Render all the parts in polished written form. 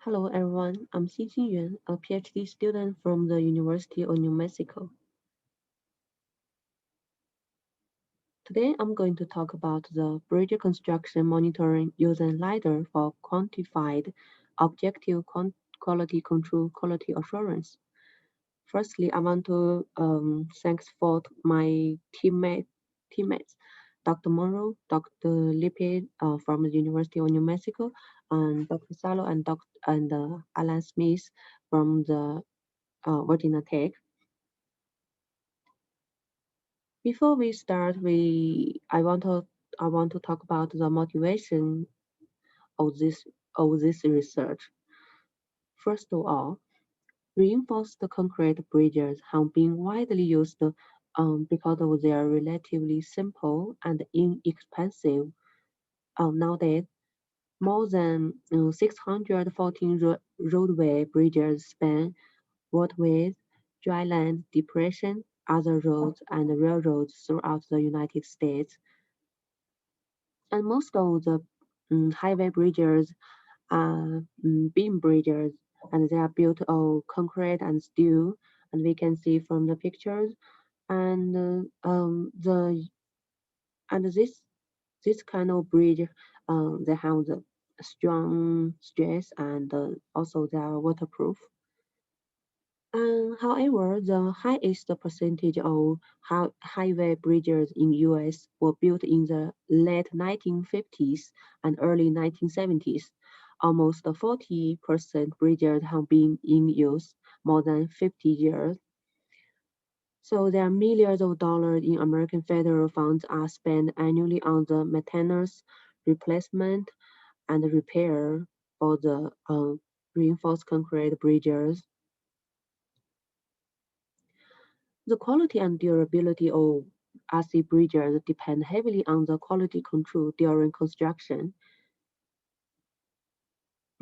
Hello everyone, I'm Xinxin Yuan, a PhD student from the University of New Mexico. Today I'm going to talk about the bridge construction monitoring using LiDAR for quantified objective quality control quality assurance. Firstly, I want to thanks for my teammates, Dr. Monroe, Dr. Lipid from the University of New Mexico, and Dr. Salo and Alan Smith from the Virginia Tech. Before we start, I want to talk about the motivation of this research. First of all, reinforced concrete bridges have been widely used because of their relatively simple and inexpensive. Nowadays, more than 614 roadway bridges span waterways, dryland, depression, other roads, and railroads throughout the United States. And most of the highway bridges are beam bridges, and they are built of concrete and steel. And we can see from the pictures, and the and this kind of bridge, they have the strong stress and also they are waterproof. However, the highest percentage of highway bridges in US were built in the late 1950s and early 1970s. Almost 40% bridges have been in use more than 50 years. So there are millions of dollars in American federal funds are spent annually on the maintenance, replacement, and repair for the reinforced concrete bridges. The quality and durability of RC bridges depend heavily on the quality control during construction.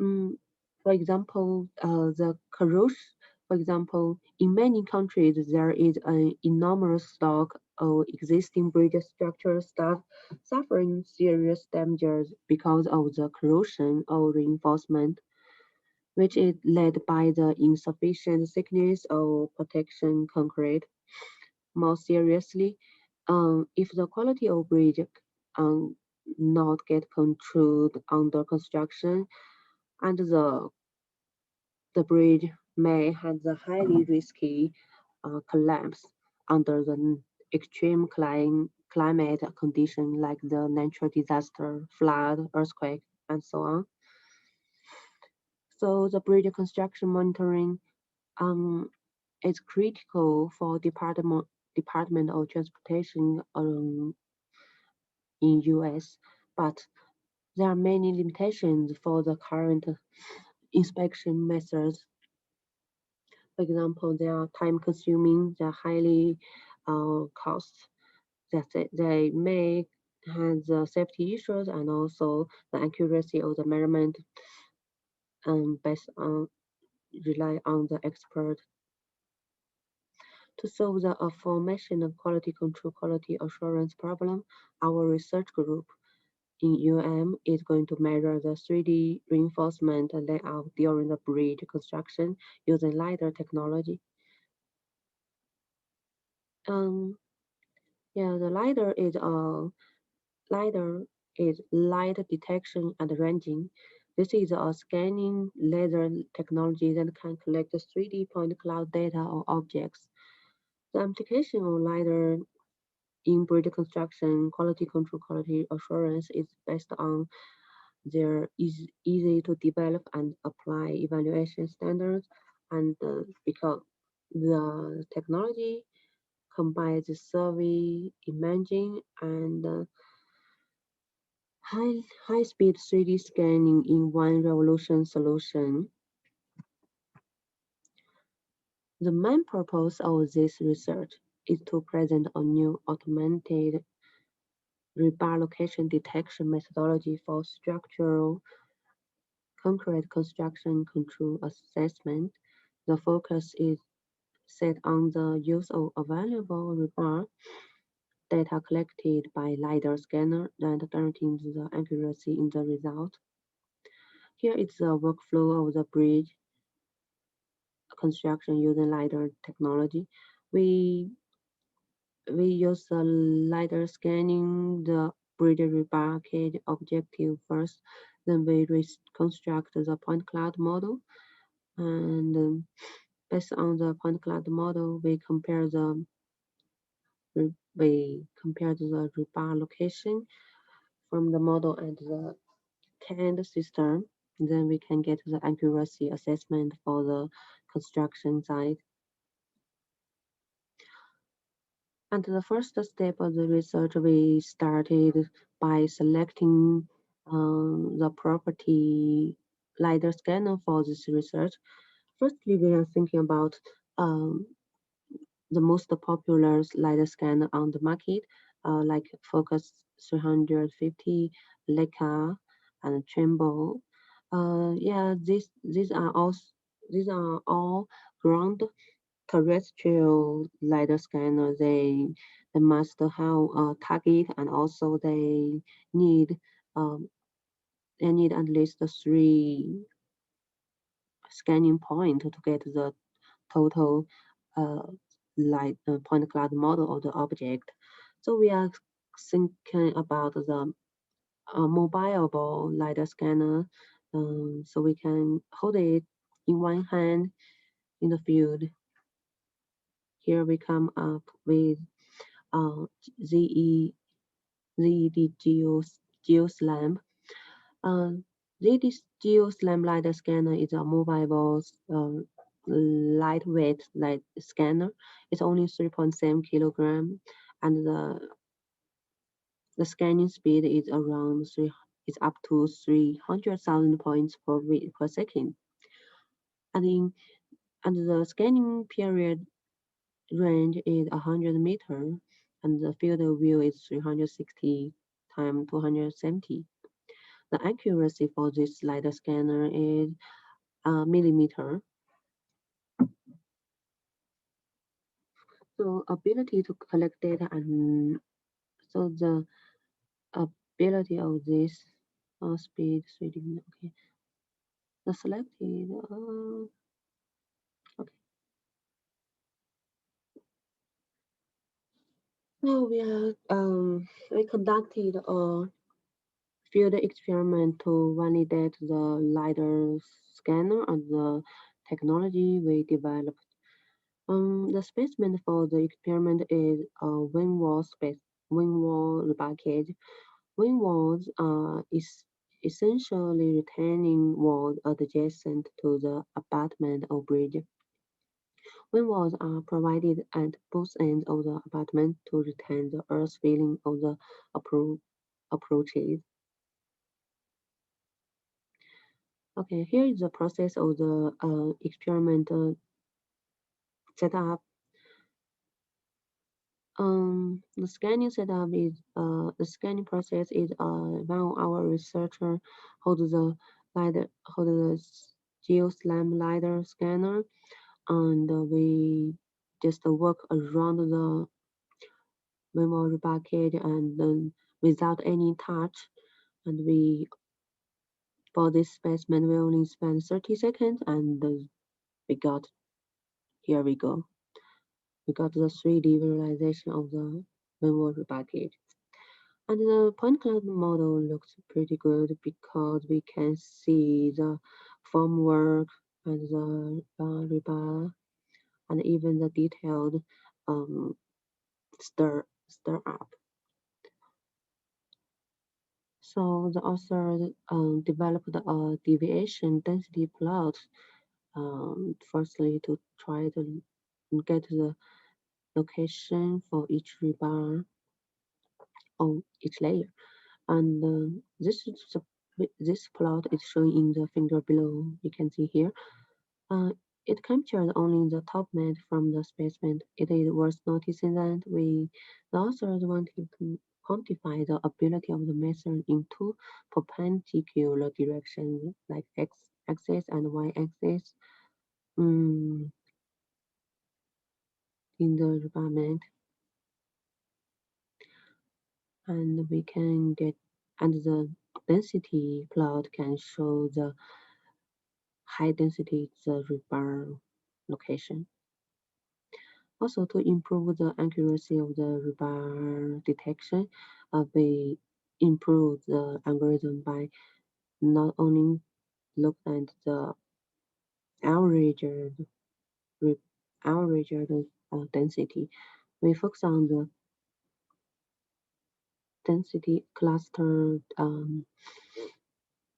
Mm, for example, the corrosion. For example, in many countries, there is an enormous stock of existing bridge structures that suffering serious damages because of the corrosion or reinforcement, which is led by the insufficient thickness of protection concrete. More seriously, if the quality of bridge um, not get controlled under construction, and the bridge may have the highly risky collapse under the extreme climate condition like the natural disaster, flood, earthquake, and so on. So the bridge construction monitoring um, is critical for Department of Transportation in US, but there are many limitations for the current inspection methods. For example, they are time consuming, they're highly cost, that they may have the safety issues and also the accuracy of the measurement based on rely on the expert. To solve the aforementioned quality control quality assurance problem, our research group in UM is going to measure the 3D reinforcement layout during the bridge construction using LiDAR technology. Um, yeah, the LiDAR is light detection and ranging. This is a scanning laser technology that can collect the 3D point cloud data of objects. The application of LiDAR in bridge construction, quality control, quality assurance is based on their easy to develop and apply evaluation standards, and because the technology combines survey, imaging, and high speed 3D scanning in one revolution solution. The main purpose of this research is to present a new automated rebar location detection methodology for structural concrete construction control assessment. The focus is set on the use of available rebar data collected by LiDAR scanner and guaranteeing the accuracy in the result. Here is the workflow of the bridge construction using LiDAR technology. We we use the LiDAR scanning the bridge rebarcade objective first, then we reconstruct the point cloud model, and based on the point cloud model, we compare the rebar location from the model and the canned system. Then we can get the accuracy assessment for the construction site. And the first step of the research, we started by selecting the property LiDAR scanner for this research. Firstly, we are thinking about um, the most popular LiDAR scanner on the market, like Focus 350, Leica, and Trimble. Yeah, these are all ground terrestrial LiDAR scanner. They must have a target, and also need um, they need at least three scanning point to get the total uh, light point cloud model of the object. So we are thinking about the mobile LiDAR scanner, so we can hold it in one hand in the field. Here we come up with uh, ZE, ZED GeoSlam. Uh, ZED GeoSlam LiDAR scanner is a mobile, lightweight light scanner. It's only 3.7 kilogram, and the scanning speed is around is up to 300,000 points per second. And in and the scanning period range is 100 meter, and the field of view is 360 times 270. The accuracy for this LiDAR scanner is a millimeter. So ability to collect data, and so the ability of this speed 3D. Okay, the selected. Okay, so we conducted a field experiment to validate the LiDAR scanner and the technology we developed. The specimen for the experiment is a wing wall package. Wing walls is essentially retaining walls adjacent to the abutment or bridge. Wing walls are provided at both ends of the abutment to retain the earth feeling of the approaches. Okay, here is the process of the experimental setup. The scanning process is while our researcher hold the GeoSlam LiDAR scanner, and we just work around the memory bucket, and then without any touch. And we for this specimen we only spent 30 seconds, and we got here we go. We got the 3D visualization of the memory bucket. And the point cloud model looks pretty good because we can see the formwork and the rebar, and even the detailed um, stir up. So the author developed a deviation density plot, firstly to try to get the location for each rebar on each layer. And this plot is shown in the figure below. You can see here. Uh, it captured only the top net from the specimen. It is worth noticing that the authors wanted to quantify the ability of the method in two perpendicular directions, like x-axis and y-axis, in the environment, and we can get and the density plot can show the high density the rebar location. Also, to improve the accuracy of the rebar detection, we improve the algorithm by not only look at the average re- average density, we focus on the density cluster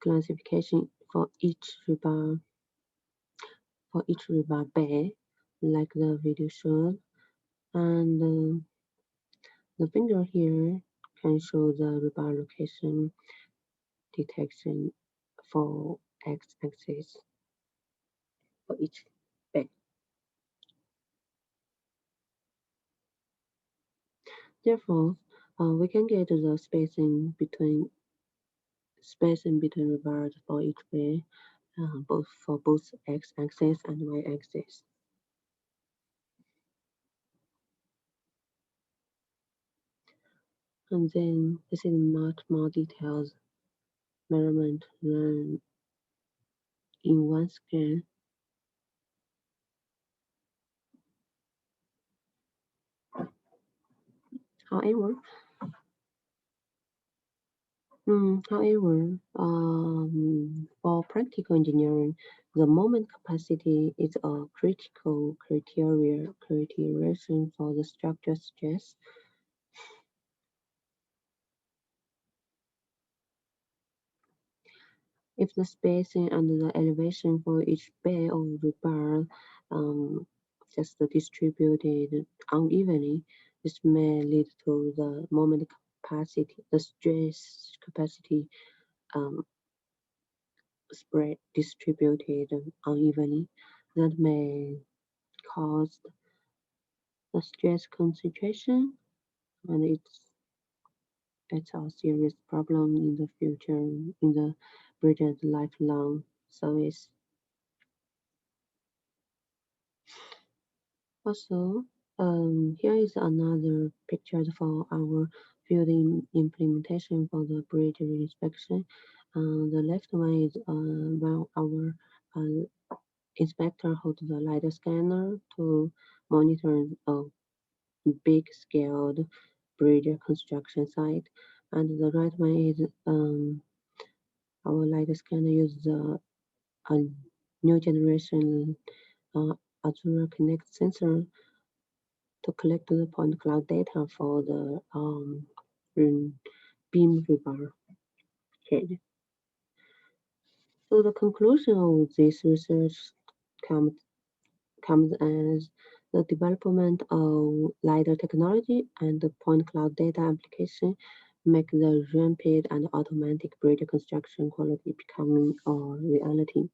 classification for each rebar bay, like the video showed, and the finger here can show the rebar location detection for x-axis for each bay. Therefore, we can get the spacing between rebars for each bay, both for both x-axis and y-axis. And then this is much more detailed measurement than in one scan. However, for practical engineering, the moment capacity is a critical criterion for the structure stress. If the spacing and the elevation for each bay or rebar just distributed unevenly, this may lead to the moment capacity, the stress capacity um, spread distributed unevenly. That may cause the stress concentration, and it's a serious problem in the future in the bridge's lifelong service. Also, here is another picture for our field implementation for the bridge inspection. The left one is while our inspector holds the LiDAR scanner to monitor a big scaled bridge construction site. And the right one is our LiDAR scanner uses a new generation Azure Connect sensor to collect the point cloud data for the beam rebar head. So the conclusion of this research comes comes as the development of LiDAR technology and the point cloud data application make the rapid and automatic bridge construction quality becoming a reality.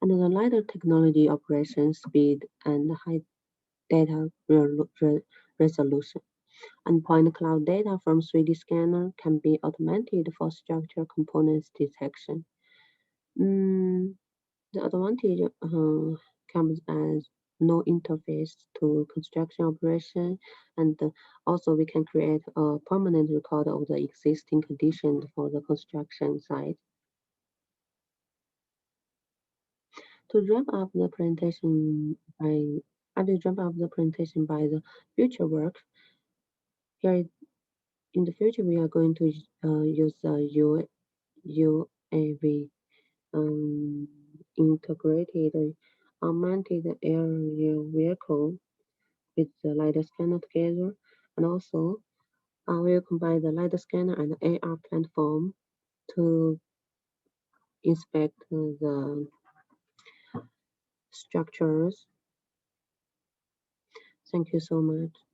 And the LiDAR technology operation speed and high data resolution and point cloud data from 3D scanner can be augmented for structural components detection. Mm, the advantage comes as no interface to construction operation, and also we can create a permanent record of the existing conditions for the construction site. To wrap up the presentation by I will wrap up the presentation by the future work. Here in the future, we are going to use the UAV integrated augmented aerial vehicle with the LiDAR scanner together, and also we'll combine the LiDAR scanner and the AR platform to inspect the structures. Thank you so much.